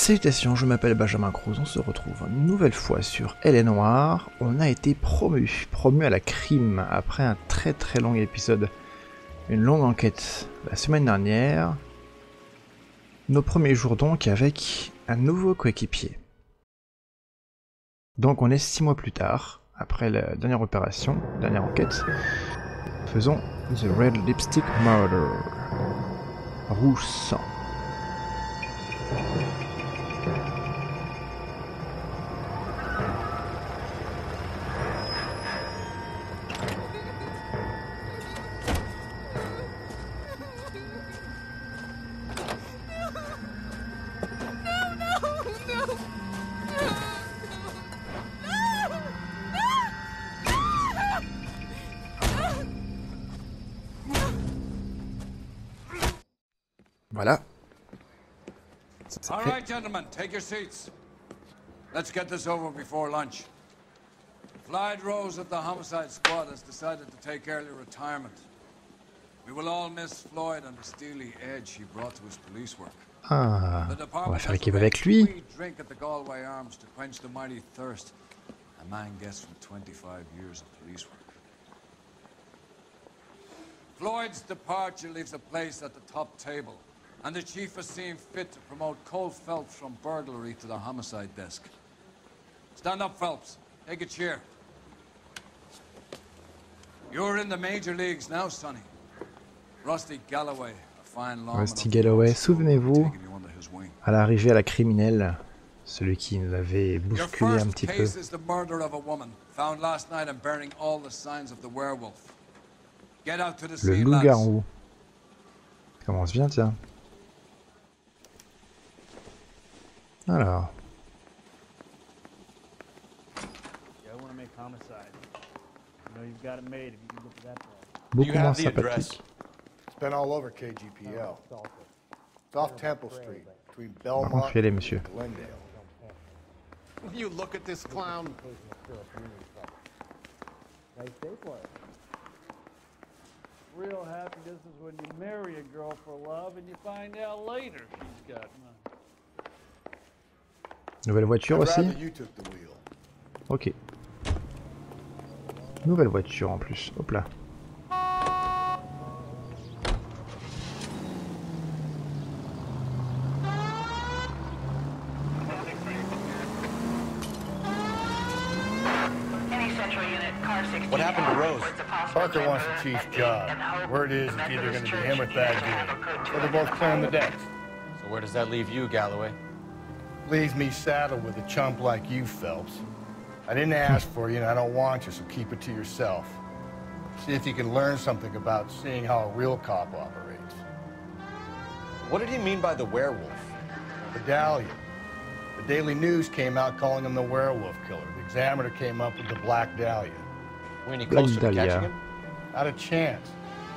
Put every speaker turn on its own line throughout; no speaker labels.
Salutations, je m'appelle Benjamin Crewz, on se retrouve une nouvelle fois sur Noire. On a été promu à la crime après un très long épisode, une longue enquête la semaine dernière. Nos premiers jours donc avec un nouveau coéquipier. Donc on est 6 mois plus tard, après la dernière opération, dernière enquête. Faisons The Red Lipstick Murder. Rouge sang. Voilà.
All right, gentlemen, take your seats. Let's get this over before lunch. Floyd Rose of the homicide squad has decided to take early retirement. We will all miss Floyd and the steely edge he brought to his police work.
Ah, on va faire équipe avec lui.
Drink at the Galway Arms to quench the mighty thirst a man gets from 25 years of police work. Floyd's departure leaves a place at the top table, and the chief has seen fit to promote Cole Phelps from burglary to the homicide desk. Stand up, Phelps. Take a chair. You're in the major leagues now, Sonny. Rusty Galloway, a fine lawman.
Rusty Galloway, souvenez-vous, à l'arrivée à la criminelle, celui qui nous avait bousculé un petit peu.
Your first case is the murder of a woman, found last night and bearing all the signs of the werewolf. Get out to the
Le
scene,
loup-garou. Ça commence bien, tiens. Alors. Beaucoup moins sympathique.
It's been all over KGPL. It's off Temple Street, between
Par contre,
Belmont
fiez-les, monsieur.
and Glendale.
You look at this clown.
Real happiness is when you marry a girl for love and you find out later she's got money.
Nouvelle voiture
I'd
aussi.
rather you took the wheel.
Ok. Nouvelle voiture en plus. Hop là.
What happened to Rose?
Parker wants the chief's job. Word is it's either going to be him or Thad Dean. So they're both clearing the decks.
So where does that leave you, Galloway?
Leaves me saddled with a chump like you, Phelps. I didn't ask for you and I don't want you, so keep it to yourself. See if you can learn something about seeing how a real cop operates.
What did he mean by the werewolf?
Medallion. The Daily News came out calling him the werewolf killer. The Examiner came up with the Black Dahlia.
Were any closer to catching him?
Not a chance.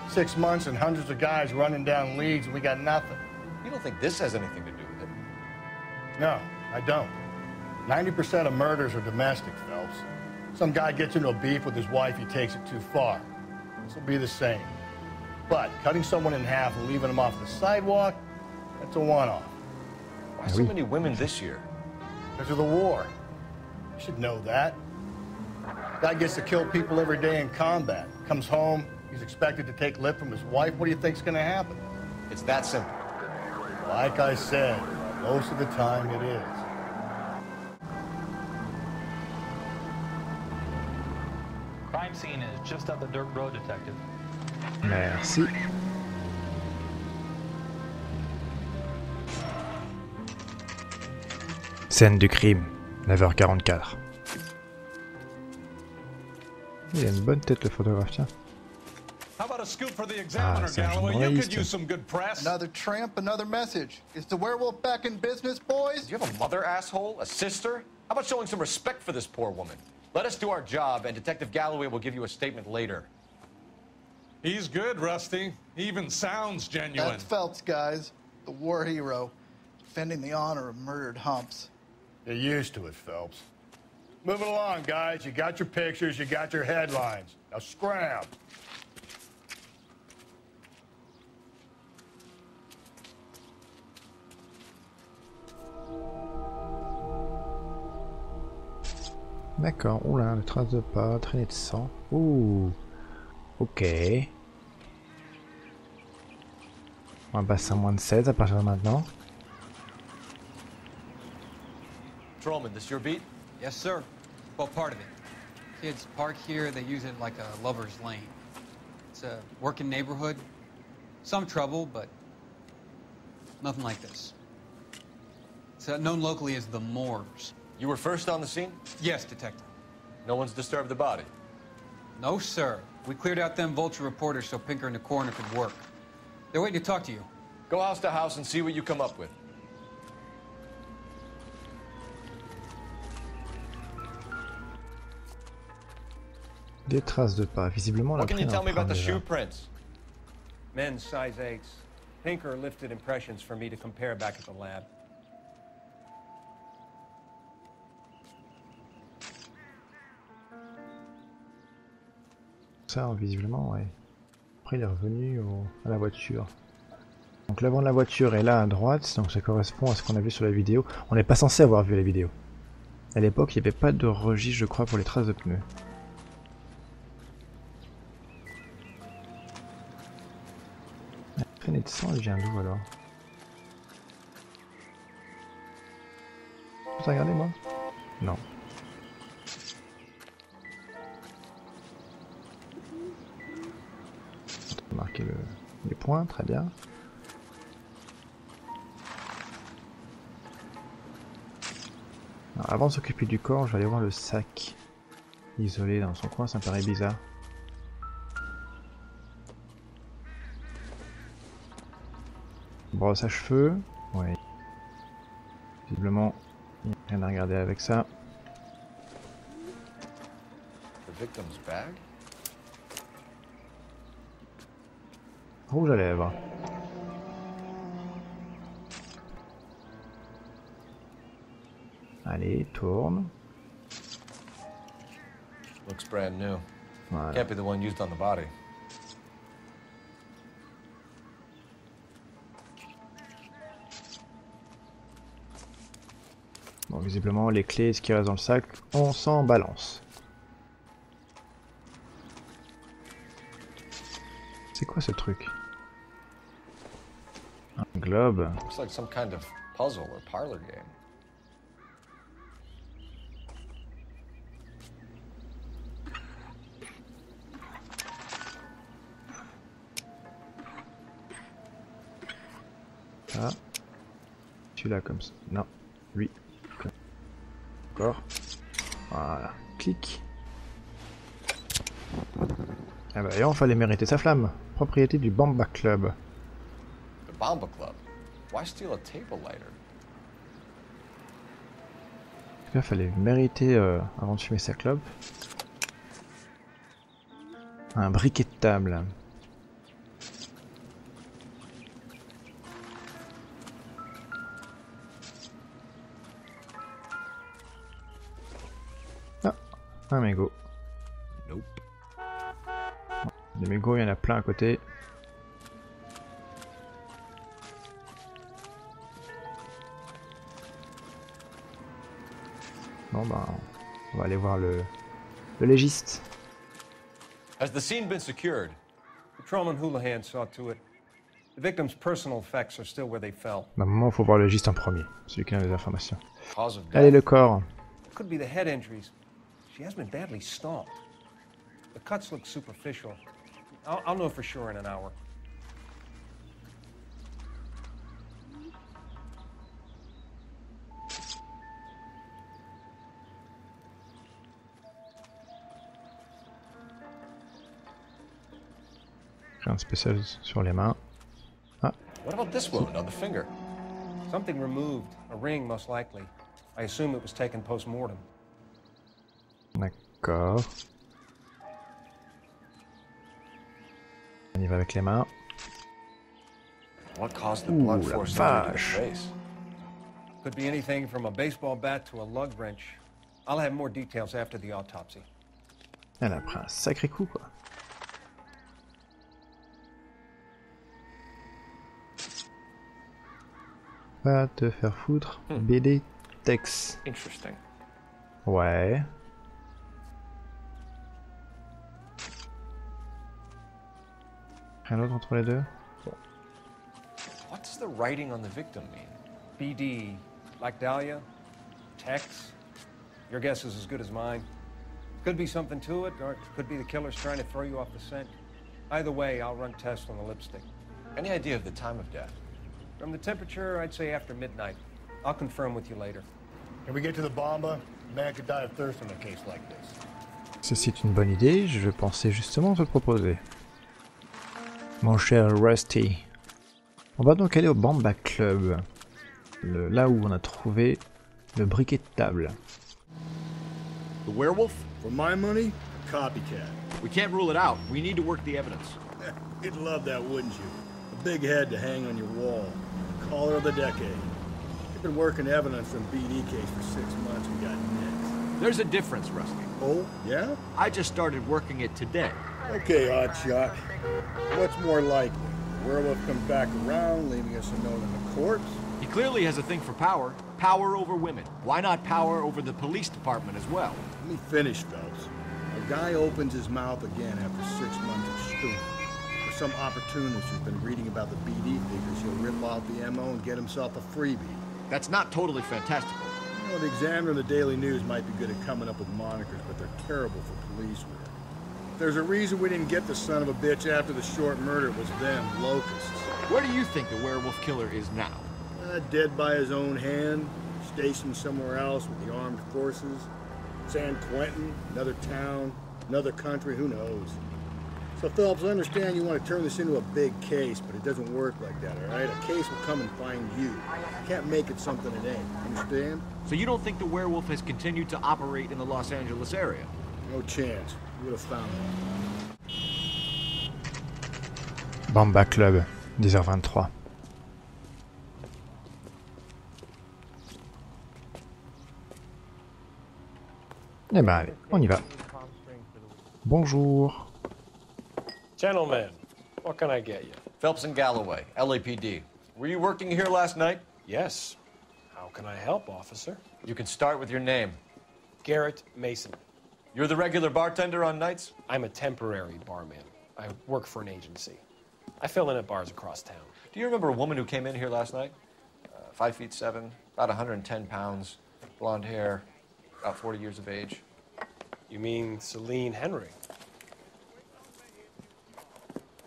6 months and hundreds of guys running down leads and we got nothing.
You don't think this has anything to do with it?
No, I don't. 90% of murders are domestic, Phelps. Some guy gets into a beef with his wife, he takes it too far. This will be the same. But cutting someone in half and leaving them off the sidewalk, that's a one-off.
Why so many women this year?
Because of the war. You should know that. Guy gets to kill people every day in combat. Comes home, he's expected to take lip from his wife. What do you think's gonna happen?
It's that simple.
Like I said, most of the time it is.
Crime scene is just up the dirt road, detective.
Merci. Scène du crime, 9h44. Il a une bonne tête le photographe, tiens.
How about a scoop for the Examiner,
c'est un
Galloway? You could
journaliste.
use some good press.
Another tramp, another message. Is the werewolf back in business, boys?
Do you have a mother, asshole? A sister? How about showing some respect for this poor woman? Let us do our job, and Detective Galloway will give you a statement later.
He's good, Rusty. He even sounds genuine.
That's Phelps, guys. The war hero. Defending the honor of murdered humps.
You're used to it, Phelps. Move it along, guys. You got your pictures, you got your headlines. Now scram.
D'accord, oula, le trace de pas, traînée de sang. Ouh, ok. On va passer à moins de 16 à partir de maintenant.
Patrolman, this your beat?
Yes, sir. Well, part of it. Kids park here, they use it like a lover's lane. It's a working neighborhood. Some trouble, but nothing like this. It's known locally as the Moors.
You were first on the scene?
Yes, Detective.
No one's disturbed the body?
No, sir. We cleared out them vulture reporters so Pinker and the coroner could work. They're waiting to talk to you.
Go house to house and see what you come up with.
Des traces de pas. Visiblement, la
What can you
pris
tell me about the
déjà.
shoe prints?
Men's size 8s. Pinker lifted impressions for me to compare back at the lab.
Ça, visiblement, ouais. Après, il est revenu à la voiture. Donc l'avant de la voiture est là à droite, donc ça correspond à ce qu'on a vu sur la vidéo. On n'est pas censé avoir vu la vidéo. À l'époque, il n'y avait pas de registre, je crois, pour les traces de pneus. La traînée de sang, elle vient d'où alors? Vous regardez moi? Non. On va marquer les points, très bien. Alors, avant de s'occuper du corps, je vais aller voir le sac isolé dans son coin, ça me paraît bizarre. Brosse à cheveux, ouais. Visiblement, il n'y a rien à regarder avec ça.
The victim's bag?
Rouge à lèvres. Allez, tourne.
Looks brand new.
Voilà.
Can't be the one used on the body.
Bon, visiblement, les clés, ce qui reste dans le sac, on s'en balance. C'est quoi ce truc? Un globe.
Looks like some kind of puzzle or parlor game.
Ah. Celui-là comme ça. Non. Lui. Encore. Voilà. Clic. Ah bah et on fallait mériter sa flamme. Propriété du Bamba Club.
The Bamba Club? Why steal a table lighter?
En tout cas, fallait mériter avant de fumer sa clope. Un briquet de table. Ah, un mégot.
Nope.
Des mégots, il y en a plein à côté. Bon bah, on va aller voir le légiste.
Has the scene been secured?
Patrolman Houlihan saw to it. The victim's personal effects are still where they fell.
Normalement, il faut voir le légiste en premier, celui qui a les informations.
Cause of death?
Allez, le corps.
It could be the head injuries. She has been badly stalked. The cuts look superficial. I'll know for sure in an hour.
J'ai un spécial sur les mains. Ah,
What about this wound on the finger?
Something removed. A ring, most likely. I assume it was taken post-mortem.
d'accord. On y va avec les mains.
What caused the
Ooh,
blood
la
force injury to the
vache.
face?
Could be anything from a baseball bat to a lug wrench. I'll have more details after the autopsy.
Elle a pris un sacré coup, quoi. Va te faire foutre. BD Tex.
Interesting.
Ouais. Rien d'autre entre les deux?
What does the writing on the victim mean?
BD, like Dahlia, Tex. Your guess is as good as mine. Could be something to it, or it could be the killer's trying to throw you off the scent. Either way, I'll run tests on the lipstick.
Any idea of the time of death?
From the temperature, I'd say after midnight. I'll confirm with you later.
Can we get to the bomba? A man could die of thirst in a case like this.
Ceci est une bonne idée, je pensais justement te le proposer. Mon cher Rusty. On va donc aller au Bamba Club. Là où on a trouvé le briquet de table.
The werewolf?
For my money, a copycat.
We can't rule it out. We need to work the evidence.
You'd love that, wouldn't you? A big head to hang on your wall. Caller of the decade. You've been working evidence on BD case for 6 months and got nicks.
There's a difference, Rusty.
Oh, yeah?
I just started working it today.
Okay, Oddshot. What's more likely? The werewolf comes back around, leaving us a note on the corpse?
He clearly has a thing for power. Power over women. Why not power over the police department as well?
Let me finish, Phelps. A guy opens his mouth again after 6 months of stewing. For some opportunist who's been reading about the BD figures, he'll rip off the MO and get himself a freebie.
That's not totally fantastical.
You know, the Examiner and the Daily News might be good at coming up with monikers, but they're terrible for police work. If there's a reason we didn't get the son of a bitch after the short murder, it was them, locusts.
Where do you think the werewolf killer is now?
Dead by his own hand, stationed somewhere else with the armed forces. San Quentin, another town, another country, who knows? So Phelps, I understand you want to turn this into a big case, but it doesn't work like that, all right? A case will come and find you. You can't make it something it ain't, understand?
So you don't think the werewolf has continued to operate in the Los Angeles area?
No chance. You would have found one.
Bamba Club, 10h23. Eh ben allez, on y va. Bonjour.
Gentlemen, what can I get you?
Phelps and Galloway, L.A.P.D. Were you working here last night?
Yes. How can I help, officer?
You can start with your name.
Garrett Mason.
You're the regular bartender on nights?
I'm a temporary barman. I work for an agency. I fill in at bars across town.
Do you remember a woman who came in here last night? 5'7", about 110 pounds, blonde hair, about 40 years of age.
You mean Celine Henry?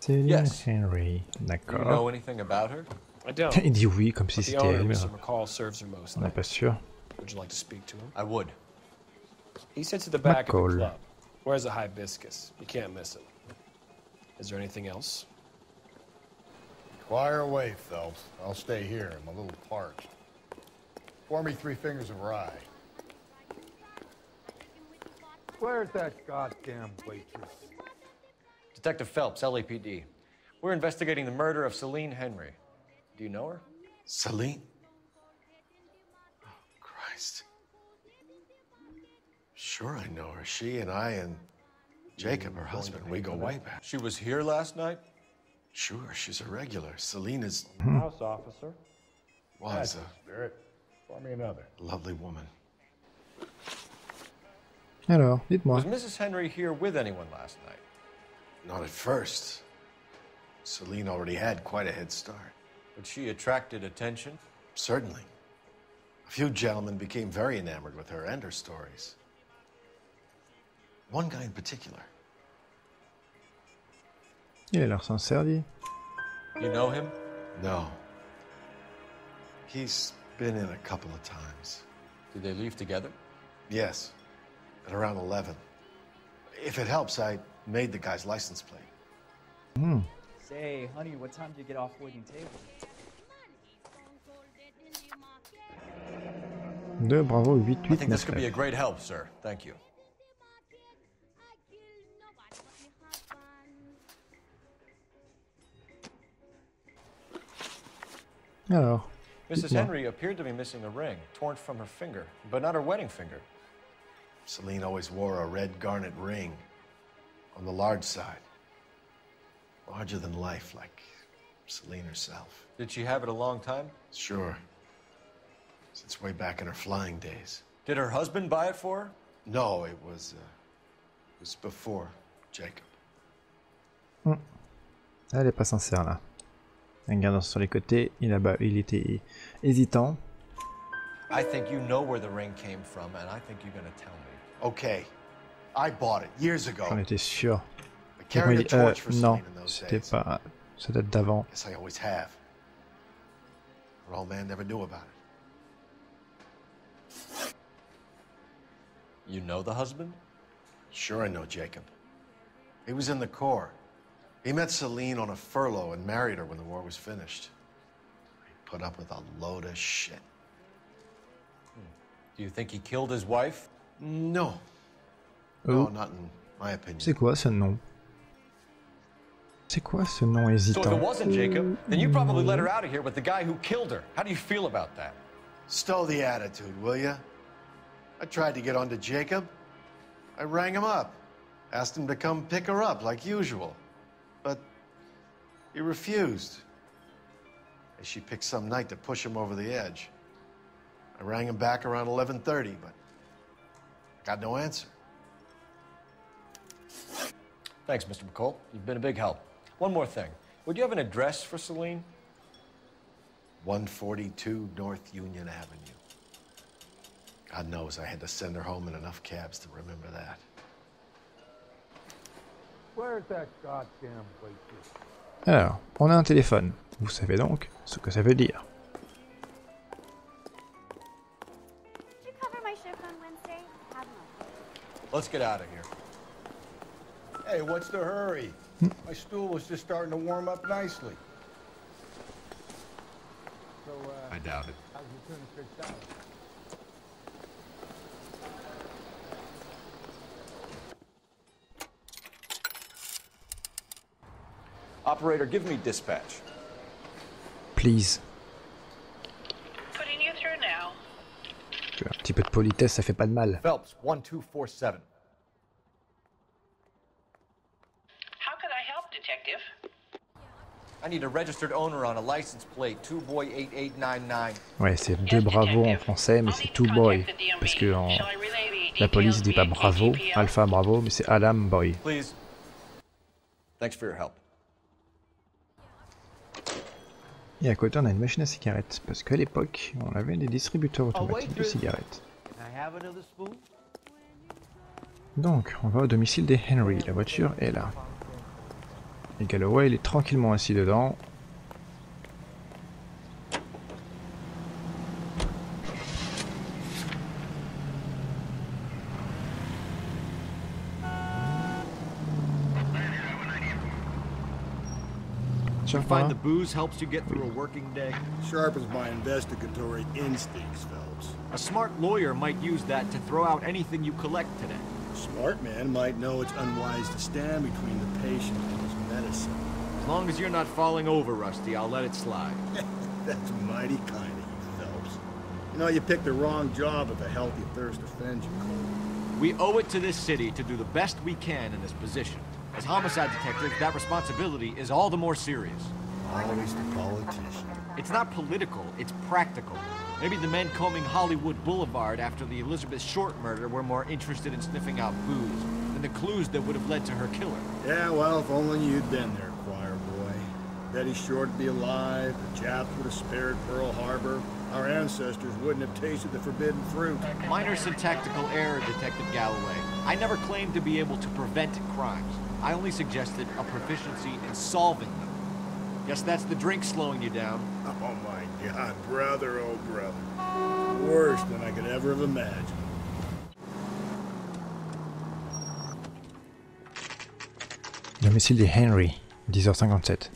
Celine
Yes.
Henry,
Do you
d'accord.
know anything about her?
I don't.
Il dit oui, comme si
But the
c'était
owner,
elle.
Mr. McCall, serves her most
On n'est
nights.
pas sûr.
Would you like to speak to him?
I would.
He sits at the back of
McCall.
the club. Wears a hibiscus. You can't miss him. Is there anything else?
Fire away, Phelps. I'll stay here. I'm a little parched. Pour me 3 fingers of rye.
Where's that goddamn waitress?
Detective Phelps, L.A.P.D. We're investigating the murder of Celine Henry. Do you know her?
Celine? Oh, Christ. Sure I know her. She and I and Jacob, her husband, we go way back.
She was here last night?
Sure, she's a regular. Celine is...
House officer.
was
Spirit. Pour me another.
a lovely woman.
Alors, dites-moi.
Was Mrs. Henry here with anyone last night?
Not at first. Celine already had quite a head start.
But she attracted attention?
Certainly. A few gentlemen became very enamored with her and her stories. One guy in particular.
Il a l'air sincère, dit.
You know him?
No. He's been in a couple of times.
Did they leave together?
Yes. At around 11. If it helps, I made the guy's license plate.
Hmm.
Say, honey, what time do you get off waiting table?
2, bravo, 8,
I
8,
think this
9,
could be a
9.
great help, sir. Thank you.
Alors,
Mrs.
dites-moi.
Henry appeared to be missing a ring, torn from her finger, but not her wedding finger.
Celine always wore a red garnet ring on the large side. Larger than life, like Celine herself.
Did she have it a long time?
Sure. Since way back in her flying days.
Did her husband buy it for her?
No, it was before Jacob.
Elle est pas sincère là. Regardant sur les côtés, il était hésitant.
I think you know where the ring came from, and I think you're gonna tell me.
Okay, I bought it years ago.
J'en étais sûr.
I carried a torch for
Non,
Celine in those
c'était
days.
pas. Ça date d'avant.
Guess I always have. Her old man never knew about it.
You know the husband?
Sure I know Jacob. He was in the Corps. He met Celine on a furlough and married her when the war was finished. He put up with a load of shit.
Do you think he killed his wife?
No. No, not in my opinion.
C'est quoi ce nom? C'est quoi ce nom hésitant?
So if it wasn't Jacob, then you probably let her out of here with the guy who killed her. How do you feel about that?
Stow the attitude, will ya? I tried to get onto Jacob. I rang him up. Asked him to come pick her up like usual. But he refused. She picked some night to push him over the edge. I rang him back around 11:30, but got no answer.
Thanks, Mr. McCall. You've been a big help. One more thing. Would you have an address for Celine?
142 North Union Avenue. God knows I had to send her home in enough cabs to remember that.
Where's that goddamn waitress?
Alors, on a un téléphone. Vous savez donc ce que ça veut dire.
Did you cover my shift on Wednesday? Have one.
Let's get out of here.
Hey, what's the hurry? My stool was just starting to warm up nicely.
So,
I doubt it.
how's your tuna fish salad?
Operator, give me dispatch.
Please.
Putting you through now.
Un petit peu de politesse, ça fait pas de mal.
Phelps, 1247.
How can I help, Detective?
I need a registered owner on a license plate, 2boy8899.
Ouais, c'est deux bravo en français, mais c'est two boy. Parce que la police dit pas bravo, alpha bravo, mais c'est alarm boy.
Please. Thanks for your help.
Et à côté, on a une machine à cigarettes. Parce qu'à l'époque, on avait des distributeurs automatiques de cigarettes. Donc, on va au domicile des Henry. La voiture est là. Et Galloway, il est tranquillement assis dedans.
You find the booze helps you get through a working day?
Sharpens my investigatory instincts, Phelps.
A smart lawyer might use that to throw out anything you collect today.
A smart man might know it's unwise to stand between the patient and his medicine.
As long as you're not falling over, Rusty, I'll let it slide.
That's mighty kind of you, Phelps. You know, you picked the wrong job if a healthy thirst offends you, Cole.
We owe it to this city to do the best we can in this position. As homicide detectives, that responsibility is all the more serious.
Always the politician.
It's not political, it's practical. Maybe the men combing Hollywood Boulevard after the Elizabeth Short murder were more interested in sniffing out booze than the clues that would have led to her killer.
Yeah, well, if only you'd been there, choir boy. Betty Short would be alive, the Japs would have spared Pearl Harbor, our ancestors wouldn't have tasted the forbidden fruit.
Minor syntactical error, Detective Galloway. I never claimed to be able to prevent crimes. I only suggested a proficiency in solving them. Guess that's the drink slowing you down.
Oh my God, brother, oh brother. Worse than I could ever have imagined.
Domicile des Henry, 10h57.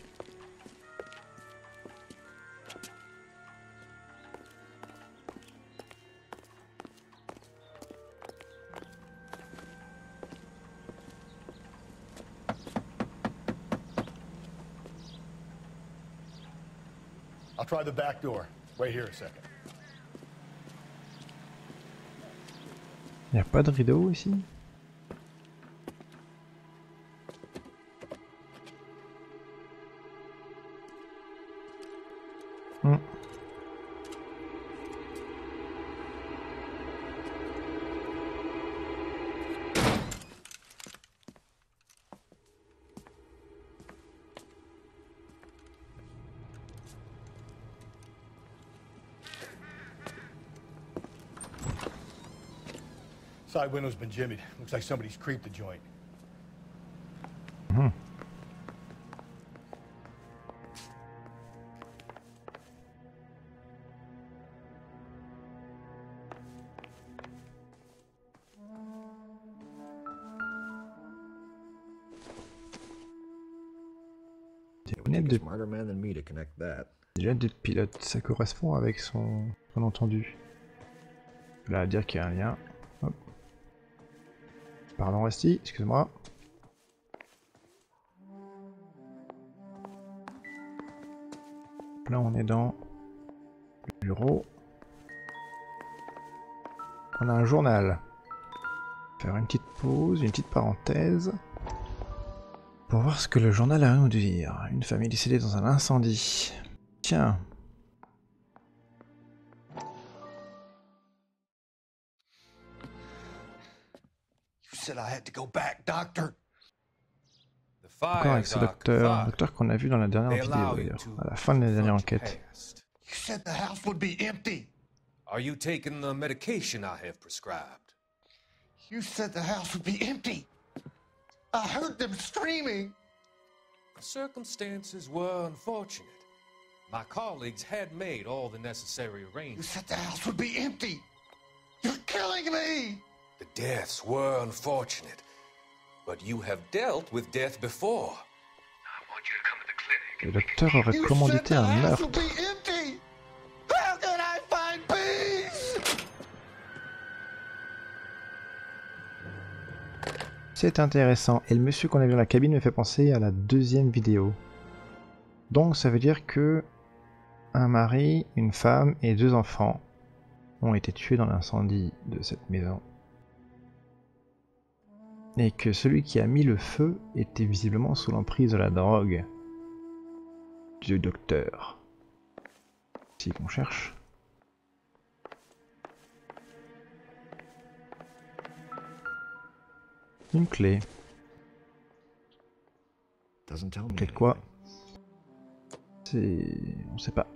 I'll try the back door. Wait here a second.
Y a pas de rideau ici?
Outside window's been jimmied. Looks like somebody's creeped the joint.
Déjà des pilotes, ça correspond avec son entendu. Là, à dire qu'il y a un lien. Hop. Pardon, Rusty, excuse-moi. Là, on est dans le bureau. On a un journal. Faire une petite pause, une petite parenthèse. Pour voir ce que le journal a à nous dire. Une famille décédée dans un incendie. Tiens. Encore avec ce docteur qu'on a vu dans la dernière vidéo d'ailleurs, à la fin de la dernière enquête.
You said the house would be empty. Are you taking the medication I have prescribed?
You said the house would be empty. I heard them screaming.
The circumstances were unfortunate. My colleagues had made all the necessary arrangements.
You said the house would be empty. You're killing me.
The deaths were unfortunate, but you have dealt with death before. I want you to come to the clinic.
Le docteur aurait commandité un meurtre.
How can I find peace?
C'est intéressant. Et le monsieur qu'on a vu dans la cabine me fait penser à la deuxième vidéo. Donc ça veut dire que un mari, une femme et 2 enfants ont été tués dans l'incendie de cette maison. Et que celui qui a mis le feu était visiblement sous l'emprise de la drogue du docteur. Si qu'on cherche. Une clé. Clé de quoi? C'est... on sait pas.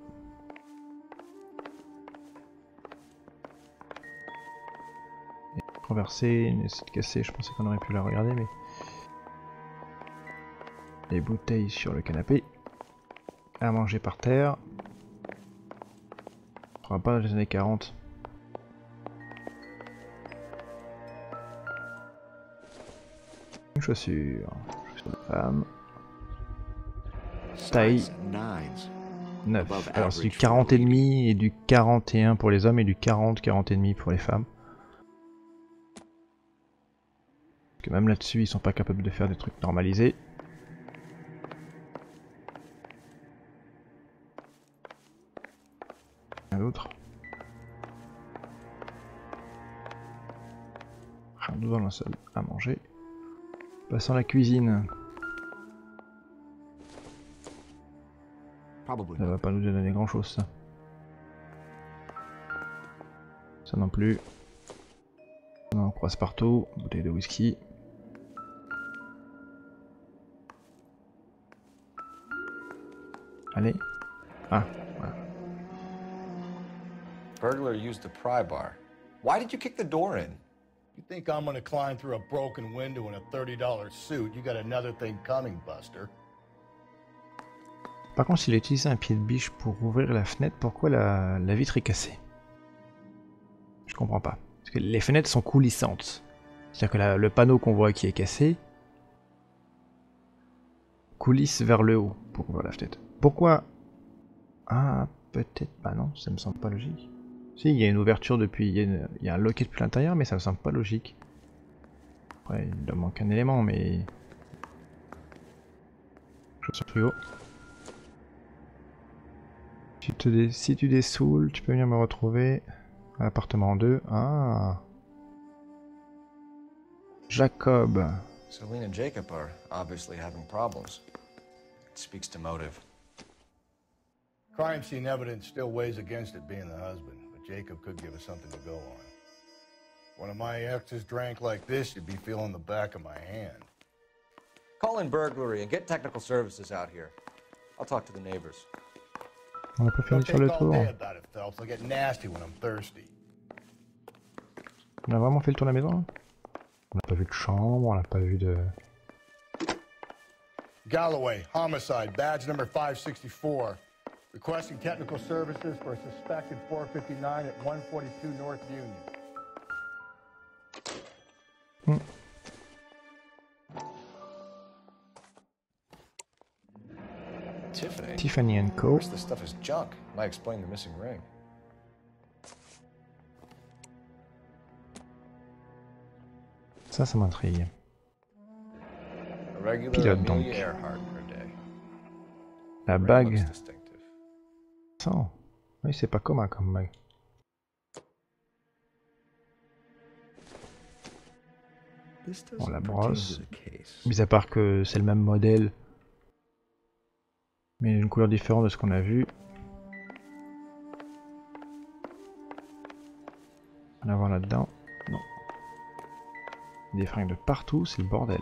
Renversée, une assiette cassée, je pensais qu'on aurait pu la regarder, mais... Les bouteilles sur le canapé. À manger par terre. On sera pas dans les années 40. Une chaussure. Chaussure de femme. Taille 9. Alors c'est du 40,5 et du 41 pour les hommes et du 40,5 pour les femmes. Parce que même là-dessus ils sont pas capables de faire des trucs normalisés. Un autre. Nous dans la salle à manger. Passons à la cuisine. Ça va pas nous donner grand chose ça. Ça non plus. On en croise partout. Bouteille de whisky. Allez. Ah, voilà.
Burglar used the pry bar. Why did you kick the door in?
You think I'm gonna climb through a broken window in a $30 suit? You got another thing coming, Buster.
Par contre, s'il a utilisé un pied de biche pour ouvrir la fenêtre, pourquoi la vitre est cassée? Je comprends pas. Parce que les fenêtres sont coulissantes. C'est-à-dire que le panneau qu'on voit qui est cassé coulisse vers le haut pour ouvrir la fenêtre. Pourquoi? Ah, peut-être. Bah non, ça me semble pas logique. Si, il y a une ouverture depuis. Il y a un loquet depuis l'intérieur, mais ça me semble pas logique. Ouais, il doit manquer un élément, mais. Chose plus haut. Si tu dessoules, tu peux venir me retrouver à l'appartement 2. Ah. Jacob.
Celine and Jacob are obviously having problems. It speaks to motive.
Crime scene evidence still weighs against it being the husband, but Jacob could give us something to go on. One of my exes drank like this, you'd be feeling the back of my hand.
Call in burglary and get technical services out here. I'll talk to the neighbors.
On n'a pas fini sur le tour. On a vraiment fait le tour de la maison là? On n'a pas vu de chambre, on n'a pas vu de...
Galloway, homicide, badge number 564. Requesting technical services for a suspected 459 at 142 North Union.
Tiffany and Co.
Most of this stuff is junk. Might explain the missing ring.
Ça m'intrigue.
A regular
Pilote donc.
Amelia Earhart per day.
La
Ring
bague.
looks distinctive.
Ça. Oui, c'est pas commun comme bague. Bon, la brosse. Mis à part que c'est le même modèle, mais une couleur différente de ce qu'on a vu. On va voir là-dedans. Non. Des fringues de partout, c'est le bordel.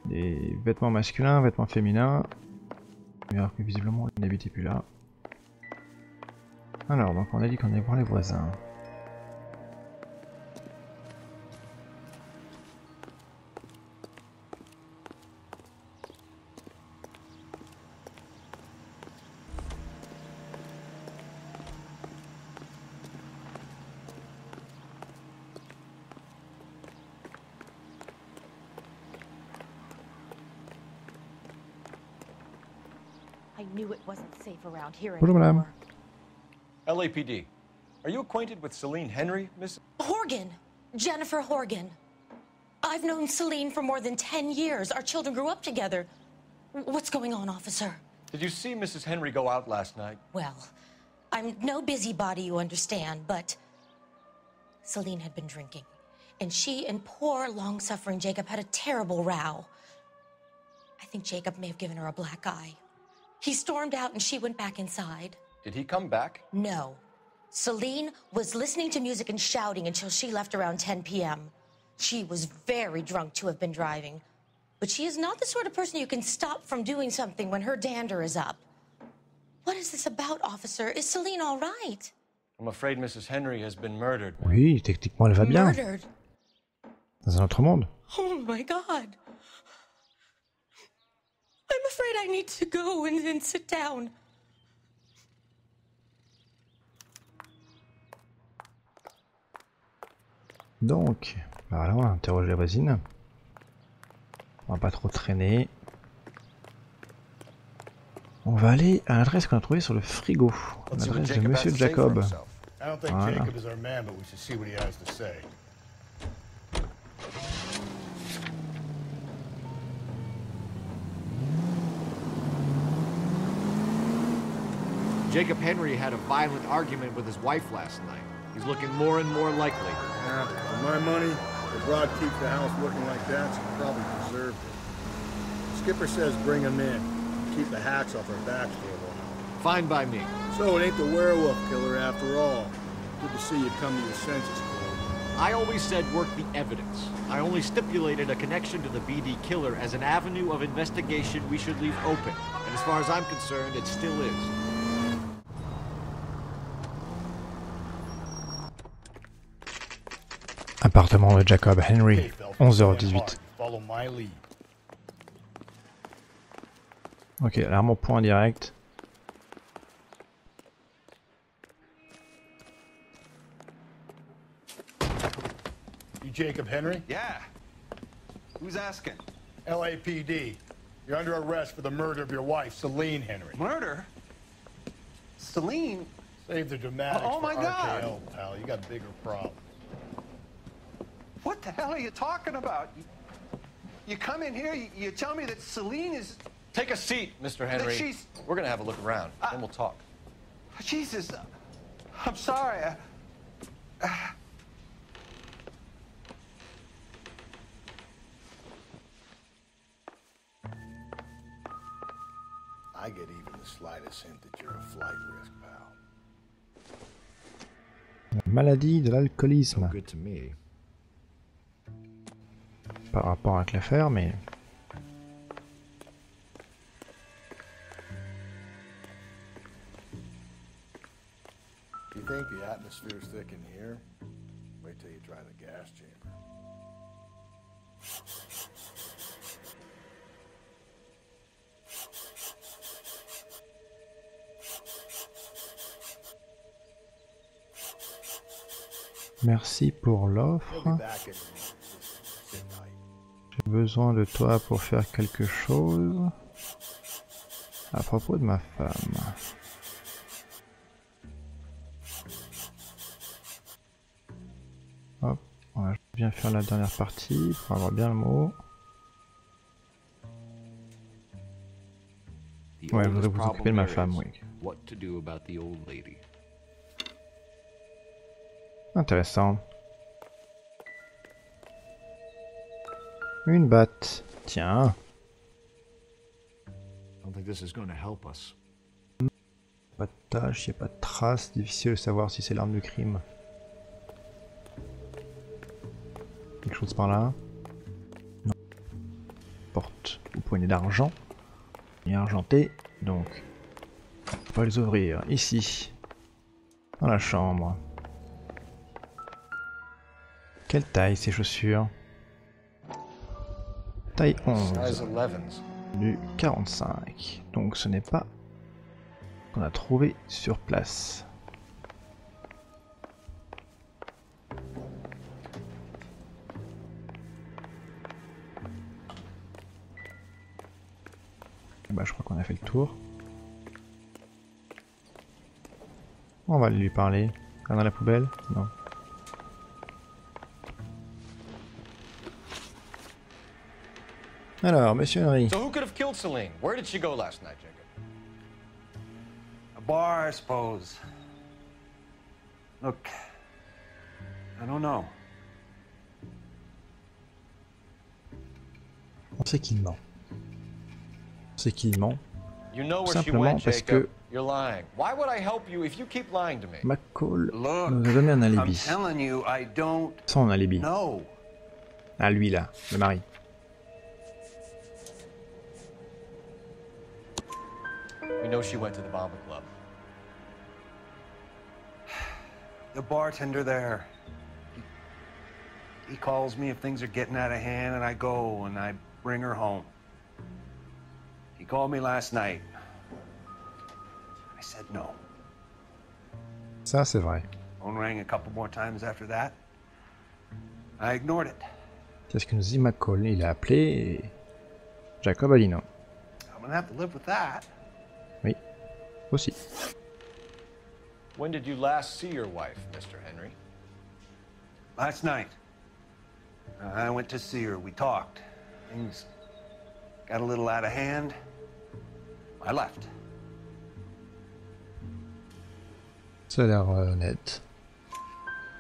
Des vêtements masculins, vêtements féminins. Alors que visiblement il n'habitait plus là. Alors, donc on a dit qu'on allait voir les voisins.
I knew it wasn't safe around here
Bonjour madame.
anymore.
L.A.P.D. Are you acquainted with Celine Henry, Miss?
Horgan! Jennifer Horgan. I've known Celine for more than 10 years. Our children grew up together. What's going on, officer?
Did you see Mrs. Henry go out last night?
Well, I'm no busybody, you understand, but Celine had been drinking. And she and poor, long-suffering Jacob had a terrible row. I think Jacob may have given her a black eye. He stormed out and she went back inside.
Did he come back?
No. Celine was listening to music and shouting until she left around 10 p.m. She was very drunk to have been driving. But she is not the sort of person you can stop from doing something when her dander is up. What is this about, officer? Is Celine all right?
I'm afraid Mrs. Henry has been murdered.
Oui, techniquement elle va bien.
Murdered?
Dans un autre monde.
Oh my God. I'm afraid I need to go and sit down.
Donc, voilà, on interroge les voisines. On va pas trop traîner. On va aller à l'adresse qu'on a trouvée sur le frigo. L'adresse de Monsieur Jacob. Voilà.
Jacob Henry had a violent argument with his wife last night. He's looking more and more likely.
Yeah, for my money, if Rod keeps the house looking like that, she probably deserved it. Skipper says bring him in. Keep the hacks off our backs for a while.
Fine by me.
So it ain't the werewolf killer after all. Good to see you come to your senses, Cole.
I always said work the evidence. I only stipulated a connection to the BD killer as an avenue of investigation we should leave open. And as far as I'm concerned, it still is.
Appartement de Jacob Henry, 11h18. Ok, alarme au point direct.
You Jacob Henry?
Yeah. Who's asking?
L.A.P.D. You're under arrest for the murder of your wife, Celine Henry.
Murder? Celine?
Save the dramatics
Oh my
for
God.
RKO, pal. You got bigger problems.
What the hell are you talking about? You come in here, you tell me that Celine is...
Take a seat, Mr. Henry.
she's-
We're gonna have a look around, then we'll talk.
Jesus, I'm sorry.
I get even the slightest hint that you're a flight risk, pal.
La maladie de l'alcoolisme.
Good to me.
Par rapport avec l'affaire, mais...
You think the atmosphere's thick in here? Wait till you try the gas chamber.
Merci pour l'offre. J'ai besoin de toi pour faire quelque chose à propos de ma femme. Hop, on va bien faire la dernière partie pour avoir bien le mot. Ouais, je voudrais vous occuper de ma femme, oui. Intéressant. Une batte. Tiens. Pas de tâche, il n'y a pas de trace. Difficile de savoir si c'est l'arme du crime. Quelque chose par là. Non. Porte ou poignée d'argent. Et argenté. Donc, on va les ouvrir ici. Dans la chambre. Quelle taille ces chaussures? Taille 11. Du 45. Donc ce n'est pas qu'on a trouvé sur place. Bah, je crois qu'on a fait le tour. On va lui parler. Ah, dans la poubelle? Non. Alors, monsieur Henry.
So who could have killed Celine? Where did she go last night, Jacob?
A bar, I suppose. Look, I don't know.
On sait qu'il ment. On sait qu'il ment.
You know where she
Simplement
went,
parce
Jacob.
que
You're lying. Why would I help you if you keep lying to me?
McCall nous a donné un alibi.
I'm telling you, I don't
Son alibi.
know.
Ah, lui là, le mari.
We know she went to the Bomber Club.
The bartender there. He calls me if things are getting out of hand, and I go and I bring her home. He called me last night. I said no.
Ça, c'est vrai.
Phone rang a couple more times after that. I ignored it.
C'est ce que nous dit McCall. Il a appelé et Jacob a dit non.
I'm gonna have to live with that.
Oui, aussi.
When did you last see your wife, Mr. Henry?
Last night. I went to see her. We talked. Things got a little out of hand. I left.
Ça a l'air honnête.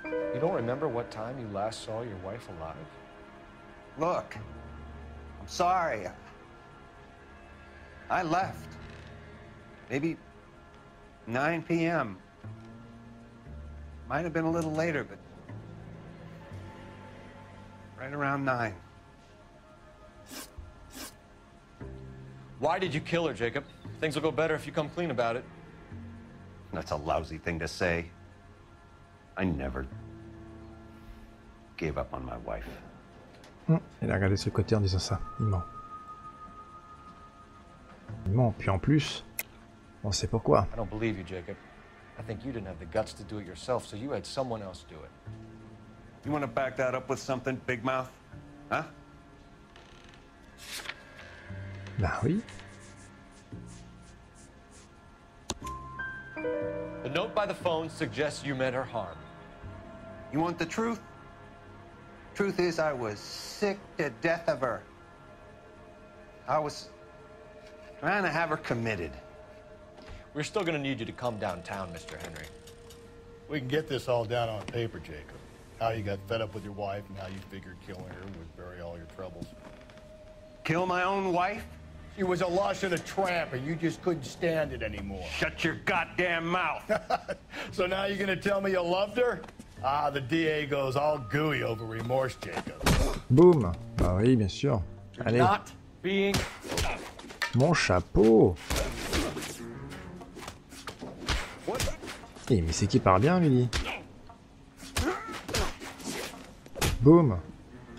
You don't remember what time you last saw your wife alive?
Look, I'm sorry. I left. Maybe 9 p.m. Might have been a little later, but right around 9.
Why did you kill her, Jacob? Things will go better if you come clean about it.
That's a lousy thing to say. I never gave up on my wife.
Il a regardé ce côté en disant ça. Il ment. Il ment, puis en plus, on sait pourquoi.
I don't believe you, Jacob. I think you didn't have the guts to do it yourself, so you had someone else do it.
You want to back that up with something, Big Mouth? Huh?
Bah oui.
The note by the phone suggests you meant her harm.
You want the truth? Truth is, I was sick to death of her. I was trying to have her committed.
We're still gonna need you to come downtown, Mr. Henry.
We can get this all down on paper, Jacob. How you got fed up with your wife and how you figured killing her would bury all your troubles.
Kill my own wife?
She was a lush and a tramp, and you just couldn't stand it anymore.
Shut your goddamn mouth.
So now you're gonna tell me you loved her? Ah, the DA goes all gooey over remorse, Jacob.
Boum. Bah oui, bien sûr. Allez.
Not being...
Mon chapeau. Eh, mais c'est qui parle bien, lui? Boum.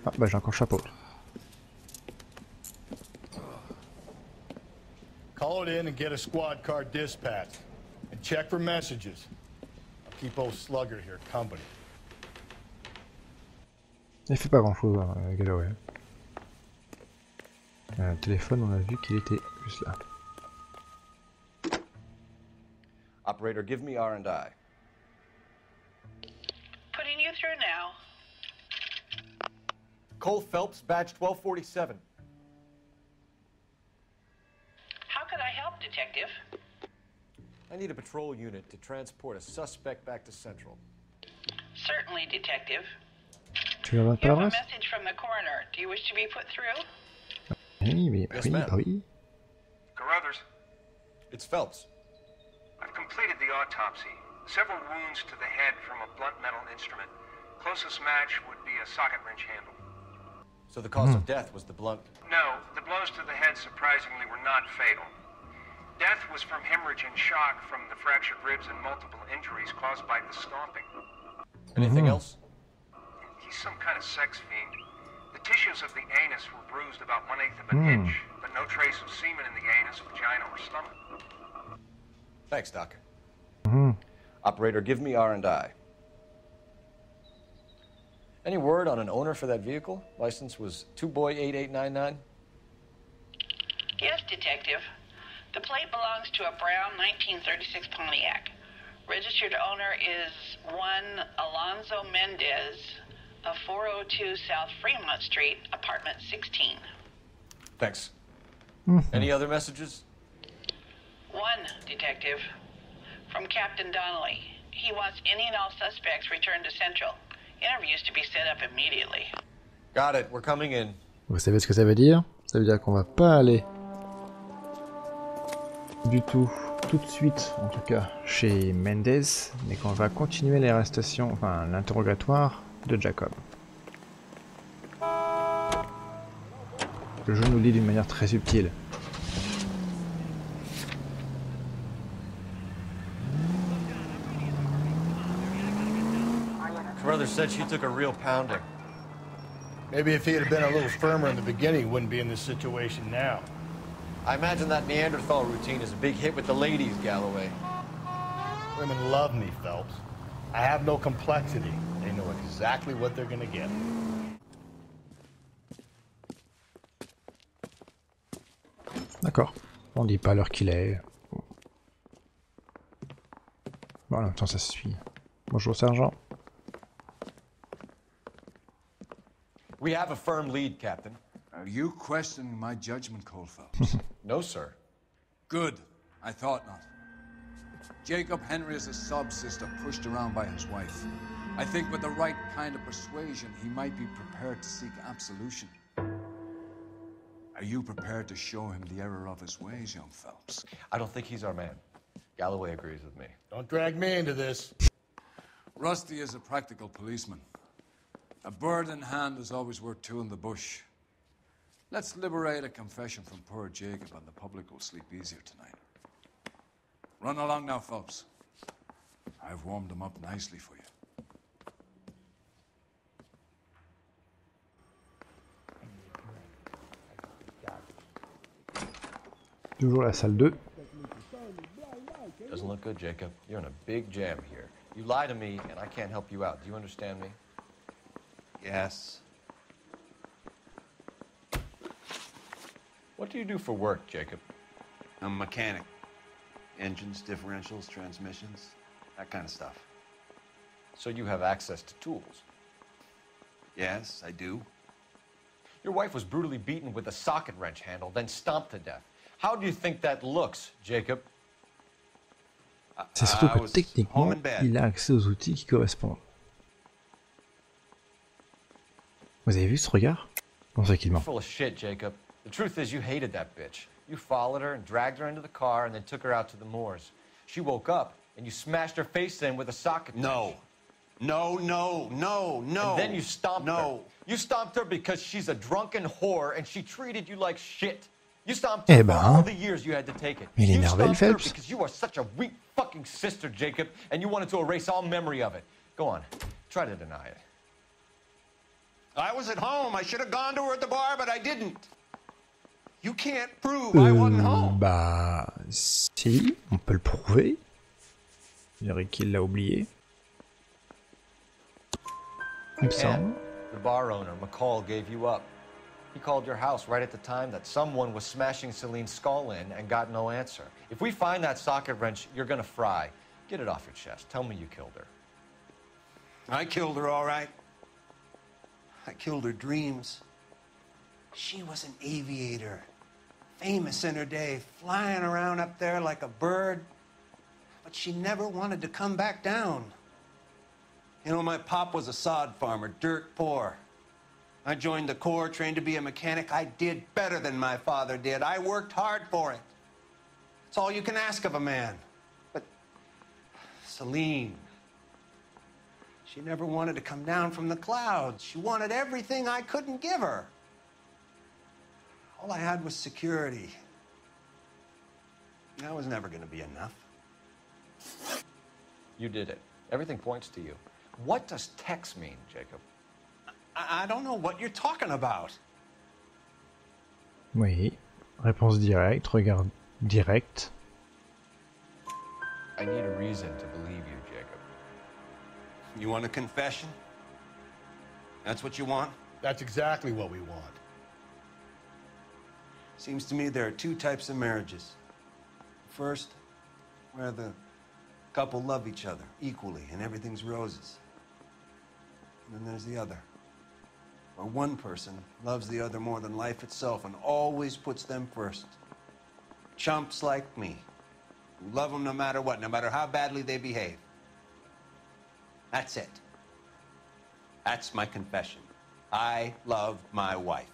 Ah, bah j'ai encore le chapeau.
Call it in and get a squad car dispatched. And check for messages. I'll keep old Slugger here company.
Il fait pas grand chose, hein, Galloway. Le téléphone, on a vu qu'il était juste là.
Operator, give me R&I.
Putting you through now.
Cole Phelps, badge 1247.
How could I help, Detective?
I need a patrol unit to transport a suspect back to Central.
Certainly, Detective.
Tu vas
You
pas
have a
l'adresse?
message from the coroner. Do you wish to be put through?
Oui, mais
Yes,
oui,
ma'am.
bah oui.
Carruthers,
It's Phelps.
I've completed the autopsy. Several wounds to the head from a blunt metal instrument. Closest match would be a socket wrench handle.
So the cause of death was the blunt.
No, the blows to the head surprisingly were not fatal. Death was from hemorrhage and shock from the fractured ribs and multiple injuries caused by the stomping.
Anything else?
He's some kind of sex fiend. The tissues of the anus were bruised about 1/8 of an inch, but no trace of semen in the anus, vagina, or stomach.
Thanks, Doc.
Operator, give me R&I. Any word on an owner for that vehicle? License was 2boy8899.
Yes, Detective. The plate belongs to a brown 1936 Pontiac. Registered owner is one Alonzo Mendez of 402 South Fremont Street, apartment 16.
Thanks. Any other messages?
One, Detective. From Captain Donnelly. He wants any and all suspects returned to Central. Interviews to be set up immediately.
Got it, we're coming in.
Vous savez ce que ça veut dire? Ça veut dire qu'on va pas aller du tout de suite, en tout cas, chez Mendez, mais qu'on va continuer l'arrestation, enfin l'interrogatoire de Jacob. Le jeu nous le dit d'une manière très subtile.
Brother said she took a real pounding.
Maybe if he had been a little firmer in the beginning, he wouldn't be in this situation now.
I imagine that Neanderthal routine is a big hit with the ladies, Galloway.
Women love me, Phelps. I have no complexity. They know exactly what they're gonna get.
D'accord. On dit pas l'heure qu'il est. Bon, en même temps, ça se suit. Bonjour, sergent.
We have a firm lead, Captain.
Are you questioning my judgment, Cole Phelps?
No, sir.
Good. I thought not. Jacob Henry is a sub-sister pushed around by his wife. I think with the right kind of persuasion, he might be prepared to seek absolution. Are you prepared to show him the error of his ways, young Phelps?
I don't think he's our man. Galloway agrees with me.
Don't drag me into this.
Rusty is a practical policeman. A bird in hand is always worth two in the bush. Let's liberate a confession from poor Jacob and the public will sleep easier tonight. Run along now, Phelps. I've warmed them up nicely for you.
Toujours la salle 2.
Doesn't look good, Jacob. You're in a big jam here. You lie to me, and I can't help you out. Do you understand me?
Yes.
What do you do for work, Jacob?
I'm a mechanic. Engines, differentials, transmissions, that kind of stuff.
So you have access to tools?
Yes, I do.
Your wife was brutally beaten with a socket wrench handle, then stomped to death. How do you think that looks, Jacob?
C'est surtout que techniquement, il a accès aux outils qui correspondent. Vous avez vu ce regard? On sait qu'il ment.
Full of shit, Jacob. The truth is you hated that bitch. You followed her and dragged her into the car and then took her out to the moors. She woke up and you smashed her face in with a socket wrench.
No. No, no, no, no.
And then you stomped her. You stomped her because she's a drunken whore and she treated you like shit. You stomped
Eh
her for
ben,
all the years you had to take it.
il est
You
énervé, le
stomped her
Phelps.
because you are such a weak fucking sister, Jacob, and you wanted to erase all memory of it. Go on, try to deny it.
I was at home. I should have gone to her at the bar, but I didn't. You can't prove I wasn't home.
Bah, si, on peut le prouver. Je dirais qu'il l'a oublié. Il me semble.
The bar owner, McCall, gave you up. He called your house right at the time that someone was smashing Celine's skull in and got no answer. If we find that socket wrench, you're gonna fry. Get it off your chest. Tell me you killed her.
I killed her, all right. I killed her dreams. She was an aviator, famous in her day, flying around up there like a bird. But she never wanted to come back down. You know, my pop was a sod farmer, dirt poor. I joined the Corps, trained to be a mechanic. I did better than my father did. I worked hard for it. It's all you can ask of a man. But Celine, she never wanted to come down from the clouds. She wanted everything I couldn't give her. All I had was security. That was never going to be enough.
You did it. Everything points to you. What does Tex mean, Jacob?
I don't know what you're talking about.
Oui. Réponse directe, regard direct.
I need a reason to believe you, Jacob.
You want a confession? That's what you want?
That's exactly what we want.
Seems to me there are two types of marriages. First, where the couple love each other equally and everything's roses. And then there's the other, where one person loves the other more than life itself and always puts them first. Chumps like me, who love them no matter what, no matter how badly they behave. That's it. That's my confession. I love my wife.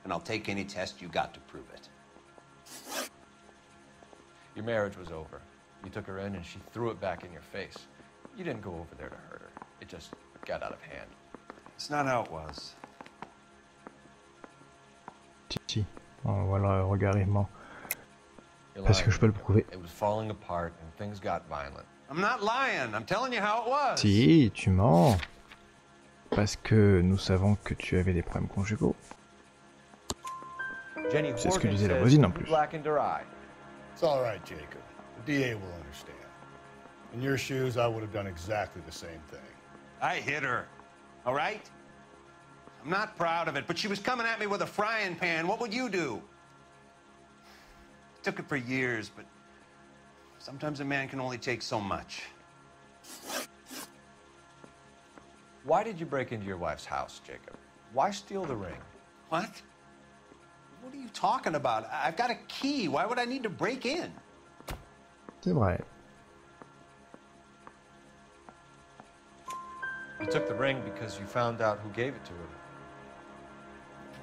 And I'll take any test you got to prove it.
Your marriage was over. You took her in and she threw it back in your face. You didn't go over there to hurt her. It just got out of hand.
It's not how it was.
Si. Oh, voilà, regard aimant. Parce que je peux le prouver.
It was falling apart and things got violent.
I'm not lying. I'm telling you how it was.
Si, tu mens. Parce que nous savons que tu avais des problèmes conjugaux. C'est ce que disait la voisine en plus.
It's all right, Jacob. The DA will understand. In your shoes, I would have done exactly the same thing.
I hit her, all right? I'm not proud of it, but she was coming at me with a frying pan. What would you do? It took it for years, but sometimes a man can only take so much.
Why did you break into your wife's house, Jacob? Why steal the ring?
What? What are you talking about? I've got a key. Why would I need to break in?
C'est vrai.
You took the ring because you found out who gave it to her.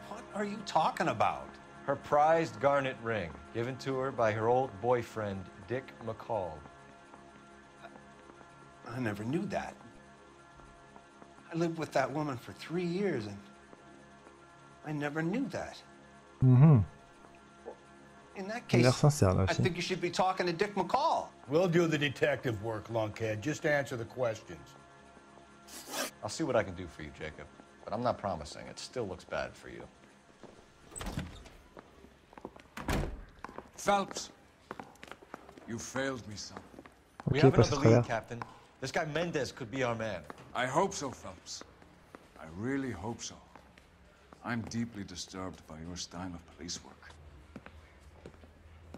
What are you talking about?
Her prized garnet ring, given to her by her old boyfriend, Dick McCall.
I never knew that. I lived with that woman for 3 years, and I never knew that.
Mm-hmm.
In that
Il a l'air
case,
sincère là
I
aussi.
think you should be talking to Dick McCall.
We'll do the detective work, lunkhead. Just answer the questions.
I'll see what I can do for you, Jacob. But I'm not promising. It still looks bad for you.
Phelps, you failed me, son.
We have another lead, Captain. This guy Mendez could be our man.
I hope so, Phelps. I really hope so. I'm deeply disturbed by your style of police work.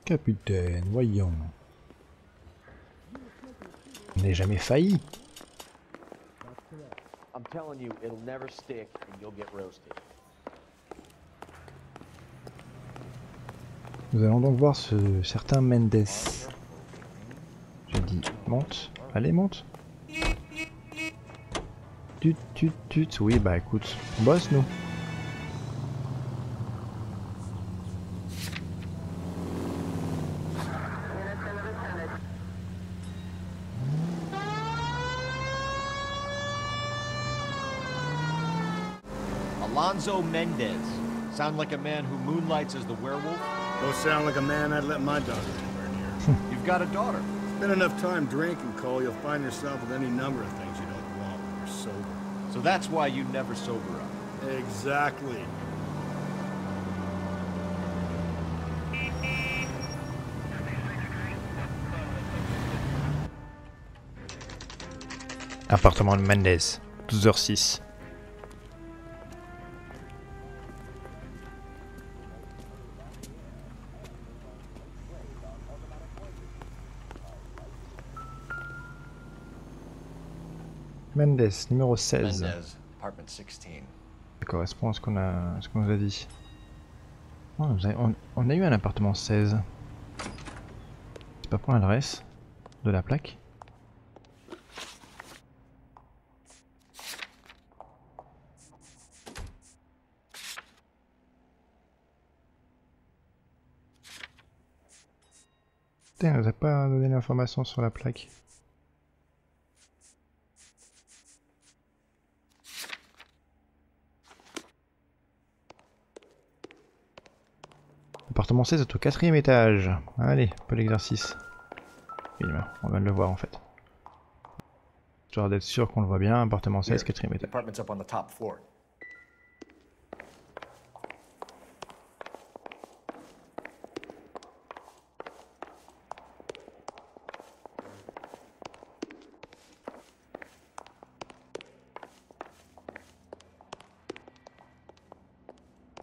Capitaine, voyons. On n'est jamais failli.
I'm telling you, it'll never stick and you'll get roasted.
Nous allons donc voir ce certain Mendes. J'ai dit monte. Allez, monte. Tut. Oui, bah écoute, on bosse nous.
Alonzo Mendez, Sound like a man who moonlights as the werewolf?
Don't sound like a man I'd let my daughter anywhere near.
You've got a daughter.
Spend enough time drinking, Cole, you'll find yourself with any number of things you don't want when you're sober.
So that's why you never sober up.
Exactly.
Appartement de Mendez, 12h06. Mendez, numéro 16.
Mendez, apartment 16.
Ça correspond à ce qu'on nous a dit. Oh, on a eu un appartement 16. C'est pas pour l'adresse de la plaque? Putain, elle nous a pas donné l'information sur la plaque. Appartement 16 est au 4e étage. Allez, pas l'exercice. Évidemment, on vient de le voir en fait. Histoire d'être sûr qu'on le voit bien, appartement 16, 4e étage.
Apartment's up on the top floor.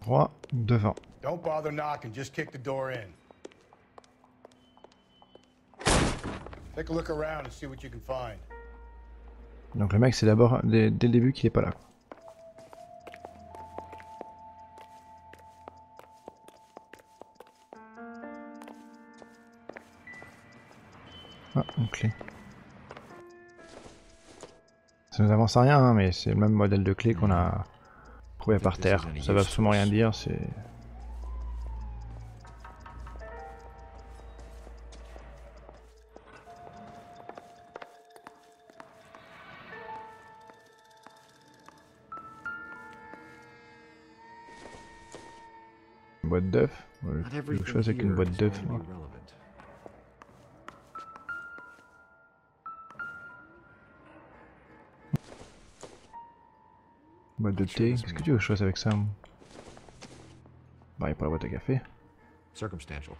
Droit devant.
Don't bother knocking, just kick the door in. Take a look around and see what you can find.
Donc le mec c'est d'abord dès le début qu'il est pas là. Ah, une clé. Ça nous avance à rien, hein, mais c'est le même modèle de clé qu'on a trouvé par terre. Ça veut absolument rien dire, c'est... Une boîte d'œufs. Ouais, quelque chose avec une boîte d'œufs. Boîte de thé. Qu'est-ce que tu veux que je fasse avec ça? Bah, il n'y a pas la boîte à café.
Circumstantial.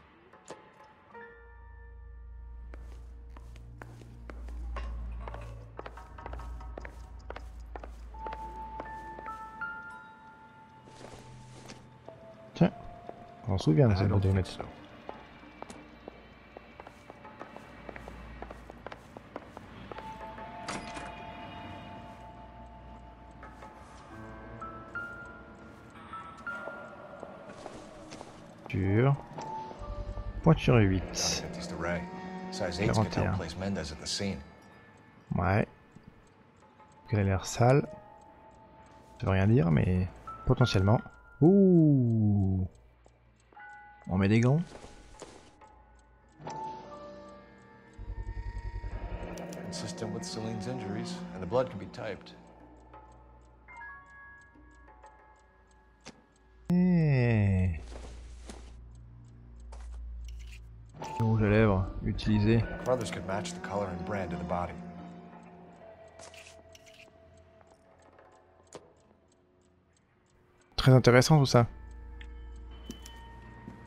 Tiens, on s'en souvient de cette boîte de lunettes. Pointure 8. 41. Ouais. Elle a l'air sale. Ça veut rien dire, mais potentiellement. Ouh. On met des gants.
Consistent with Celine's injuries, and the blood can be typed.
Rouge à lèvres, utilisé.
Brothers could match the color and brand of the body.
Très intéressant tout ça.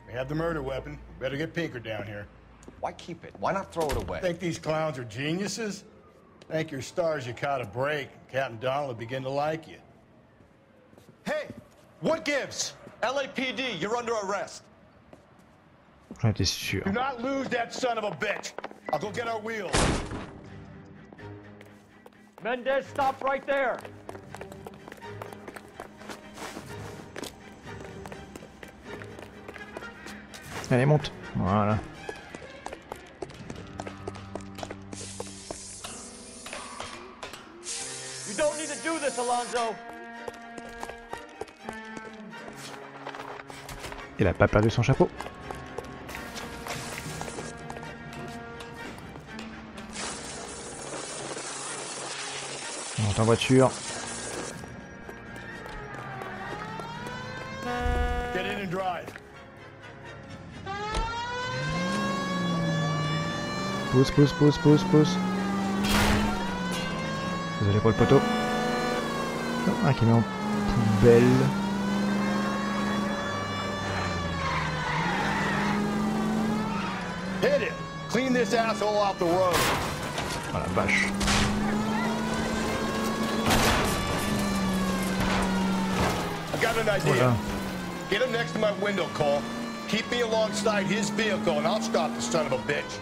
We have the murder weapon. Better get Pinker down here.
Why keep it? Why not throw it away?
Think these clowns are geniuses? Thank your stars you caught a break. Captain Donald will begin to like you.
Hey, what gives? L.A.P.D, you're under arrest.
J'en étais sûr.
Do not lose that son of a bitch. I'll go get our wheels.
Mendez, stop right there.
Allez, monte. Voilà.
You don't need to do this, Alonzo.
Il a pas perdu son chapeau. On monte en voiture. Pousse, pousse, pousse, pousse, pousse. Désolé pour le poteau. Oh, un qui met en poubelle.
Hit it! Clean this asshole off the road.
Oh la vache.
I got an idea.
Voilà.
Get him next to my window, Cole. Keep me alongside his vehicle and I'll stop the son of a bitch.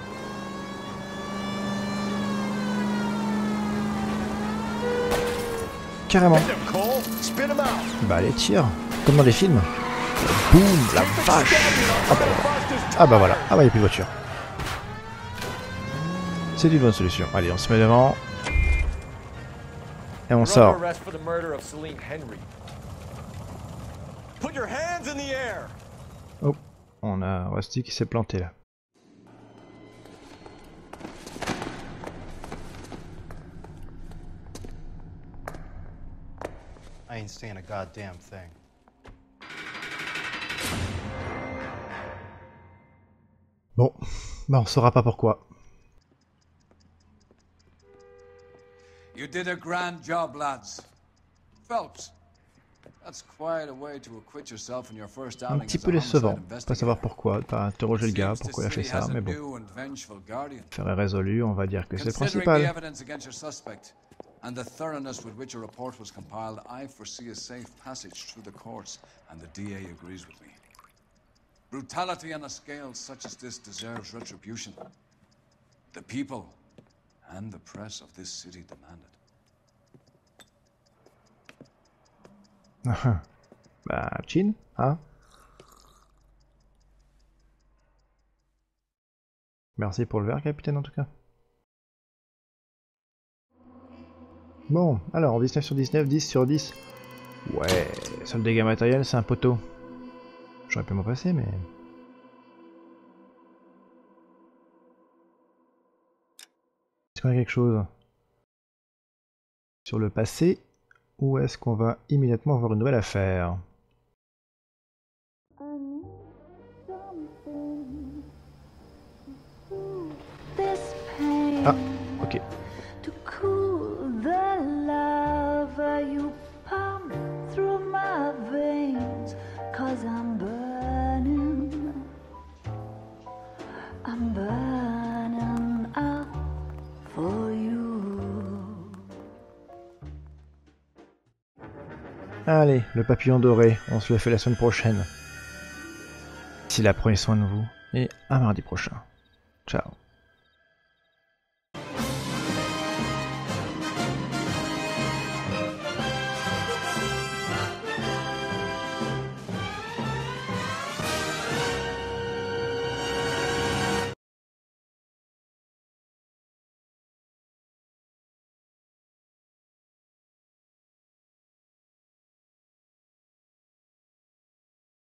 Carrément.
Hit him, Cole. Spit him out.
Bah allez, tire. Comme dans les films. Boum, la vache. Ah bah voilà. Ah bah y'a plus de voiture. C'est une bonne solution. Allez, on se met devant. Et on sort. Oh, on a Rusty qui s'est planté là.
I ain't saying a goddamn thing.
Bon, bah on saura pas pourquoi.
You did a grand job, lads. Phelps, that's quite a way to acquit yourself in your first outing.
Un petit peu décevant, pas savoir pourquoi, pas interroger le gars, pourquoi il a fait ça, mais bon. Affaire est résolue, on va dire que c'est le principal.
And the thoroughness with which a report was compiled, I foresee a safe passage through the courts, and the DA agrees with me. Brutality on a scale such as this deserves retribution. The people and the press of this city demand it.
Bah, chin, hein? Merci pour le verre, capitaine, en tout cas. Bon, alors 19 sur 19, 10 sur 10. Ouais, seul dégât matériel, c'est un poteau. J'aurais pu m'en passer, mais... Est-ce qu'on a quelque chose sur le passé, ou est-ce qu'on va immédiatement avoir une nouvelle affaire? Ah, ok. Allez, le papillon doré, on se le fait la semaine prochaine. D'ici là, prenez soin de vous et à mardi prochain. Ciao.